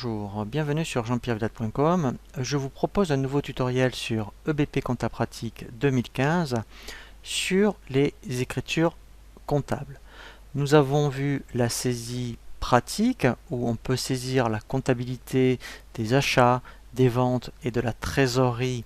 Bonjour, bienvenue sur jean-pierre-vidal.com. Je vous propose un nouveau tutoriel sur EBP Compta Pratique 2015 sur les écritures comptables. Nous avons vu la saisie pratique où on peut saisir la comptabilité des achats, des ventes et de la trésorerie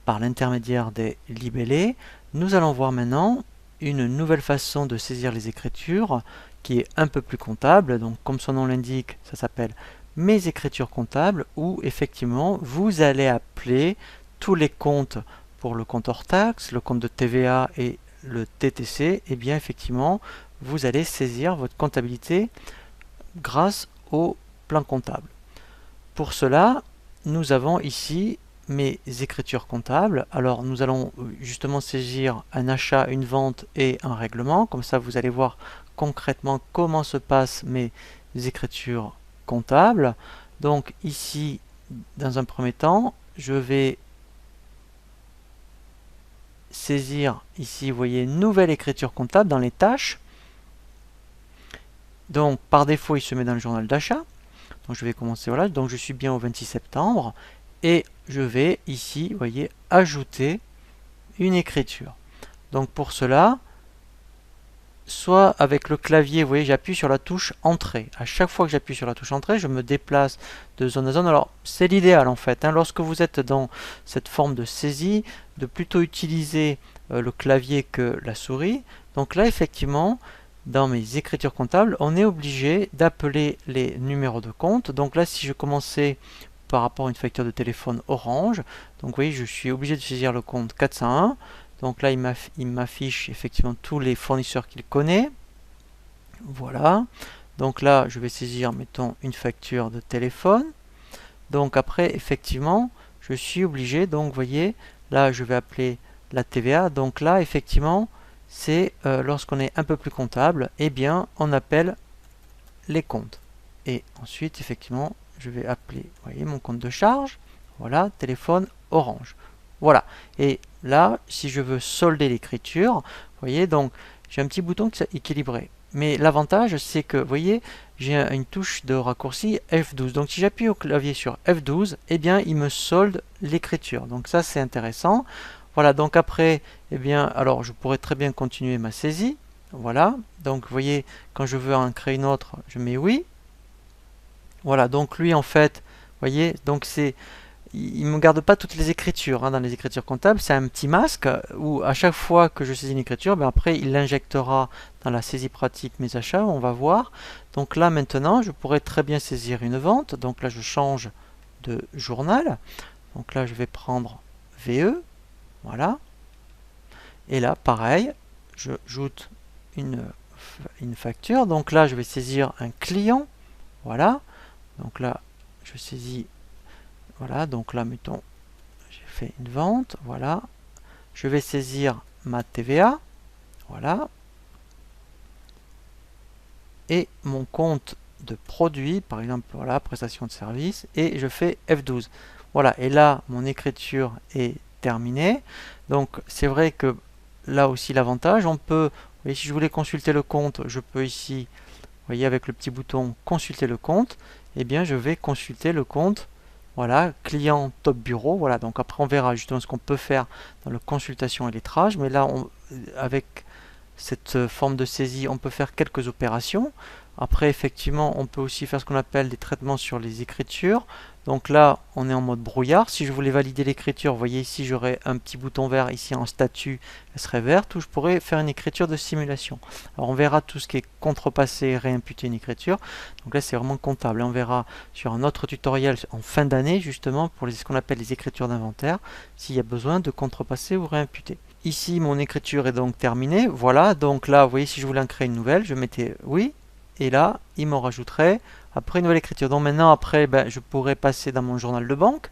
par l'intermédiaire des libellés. Nous allons voir maintenant une nouvelle façon de saisir les écritures qui est un peu plus comptable. Donc comme son nom l'indique, ça s'appelle mes écritures comptables, où effectivement vous allez appeler tous les comptes pour le compte hors taxe, le compte de TVA et le TTC. Et bien effectivement vous allez saisir votre comptabilité grâce au plan comptable. Pour cela, nous avons ici mes écritures comptables. Alors nous allons justement saisir un achat, une vente et un règlement. Comme ça vous allez voir concrètement comment se passent mes écritures comptables. Donc ici, dans un premier temps, je vais saisir ici, vous voyez, nouvelle écriture comptable dans les tâches. Donc par défaut, il se met dans le journal d'achat. Donc je vais commencer, voilà, donc je suis bien au 26 septembre et je vais ici, vous voyez, ajouter une écriture. Donc pour cela, soit avec le clavier, vous voyez, j'appuie sur la touche Entrée. À chaque fois que j'appuie sur la touche Entrée, je me déplace de zone à zone. Alors, c'est l'idéal en fait, hein, lorsque vous êtes dans cette forme de saisie, de plutôt utiliser le clavier que la souris. Donc là, effectivement, dans mes écritures comptables, on est obligé d'appeler les numéros de compte. Donc là, si je commençais par rapport à une facture de téléphone Orange, donc vous voyez, je suis obligé de saisir le compte 401. Donc là, il m'affiche effectivement tous les fournisseurs qu'il connaît. Voilà. Donc là, je vais saisir, mettons, une facture de téléphone. Donc après, effectivement, je suis obligé, donc vous voyez, là, je vais appeler la TVA. Donc là, effectivement, c'est lorsqu'on est un peu plus comptable, eh bien, on appelle les comptes. Et ensuite, effectivement, je vais appeler, vous voyez, mon compte de charge. Voilà, téléphone Orange. Voilà. Et là, si je veux solder l'écriture, vous voyez, donc j'ai un petit bouton qui est équilibré. Mais l'avantage, c'est que, vous voyez, j'ai une touche de raccourci F12. Donc si j'appuie au clavier sur F12, eh bien, il me solde l'écriture. Donc ça, c'est intéressant. Voilà, donc après, eh bien, alors je pourrais très bien continuer ma saisie. Voilà, donc vous voyez, quand je veux en créer une autre, je mets oui. Voilà, donc lui, en fait, vous voyez, donc c'est... Il ne me garde pas toutes les écritures hein, dans les écritures comptables, c'est un petit masque où à chaque fois que je saisis une écriture, ben après il l'injectera dans la saisie pratique mes achats, on va voir. Donc là maintenant, je pourrais très bien saisir une vente, donc là je change de journal. Donc là je vais prendre VE, voilà. Et là pareil, je ajoute une facture, donc là je vais saisir un client, voilà. Donc là je saisis. Voilà, donc là, mettons, j'ai fait une vente, voilà. Je vais saisir ma TVA, voilà. Et mon compte de produit, par exemple, voilà, prestation de service, et je fais F12. Voilà, et là, mon écriture est terminée. Donc, c'est vrai que là aussi, l'avantage, on peut, vous voyez, si je voulais consulter le compte, je peux ici, vous voyez, avec le petit bouton consulter le compte, eh bien, je vais consulter le compte. Voilà, client top bureau. Voilà, donc après on verra justement ce qu'on peut faire dans le consultation et lettrage. Mais là, avec cette forme de saisie, on peut faire quelques opérations. Après, effectivement, on peut aussi faire ce qu'on appelle des traitements sur les écritures. Donc là, on est en mode brouillard. Si je voulais valider l'écriture, vous voyez ici, j'aurais un petit bouton vert ici en statut, elle serait verte, où je pourrais faire une écriture de simulation. Alors on verra tout ce qui est contrepassé, réimputer une écriture. Donc là, c'est vraiment comptable. On verra sur un autre tutoriel en fin d'année, justement, pour ce qu'on appelle les écritures d'inventaire, s'il y a besoin de contrepasser ou réimputer. Ici, mon écriture est donc terminée. Voilà, donc là, vous voyez, si je voulais en créer une nouvelle, je mettais oui. Et là, il m'en rajouterait après une nouvelle écriture. Donc maintenant, après, ben, je pourrais passer dans mon journal de banque.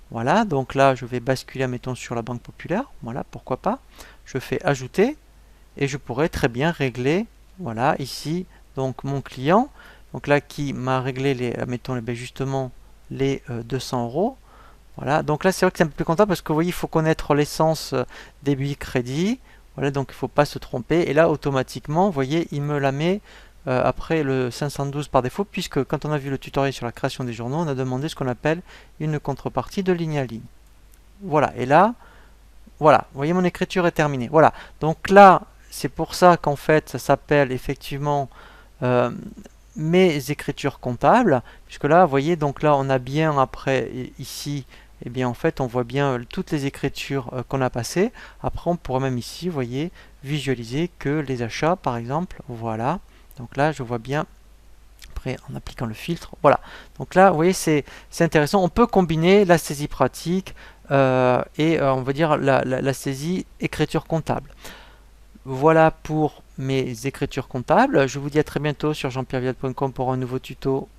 Voilà, donc là, je vais basculer, mettons, sur la Banque Populaire. Voilà, pourquoi pas. Je fais ajouter et je pourrais très bien régler, voilà, ici, donc mon client. Donc là, qui m'a réglé, les, mettons, ben, justement, les 200 euros. Voilà, donc là, c'est vrai que c'est un peu plus comptable parce que vous voyez, il faut connaître l'essence débit crédit. Voilà, donc il ne faut pas se tromper. Et là, automatiquement, vous voyez, il me la met après le 512 par défaut, puisque quand on a vu le tutoriel sur la création des journaux, on a demandé ce qu'on appelle une contrepartie de ligne à ligne. Voilà, et là, voilà, vous voyez, mon écriture est terminée. Voilà, donc là, c'est pour ça qu'en fait, ça s'appelle effectivement mes écritures comptables, puisque là, vous voyez, donc là, on a bien après, ici, et bien en fait, on voit bien toutes les écritures qu'on a passées. Après, on pourrait même ici, vous voyez, visualiser que les achats, par exemple, voilà. Donc là, je vois bien, après, en appliquant le filtre, voilà. Donc là, vous voyez, c'est intéressant. On peut combiner la saisie pratique et, on va dire, la saisie écriture comptable. Voilà pour mes écritures comptables. Je vous dis à très bientôt sur jeanpierrevial.com pour un nouveau tuto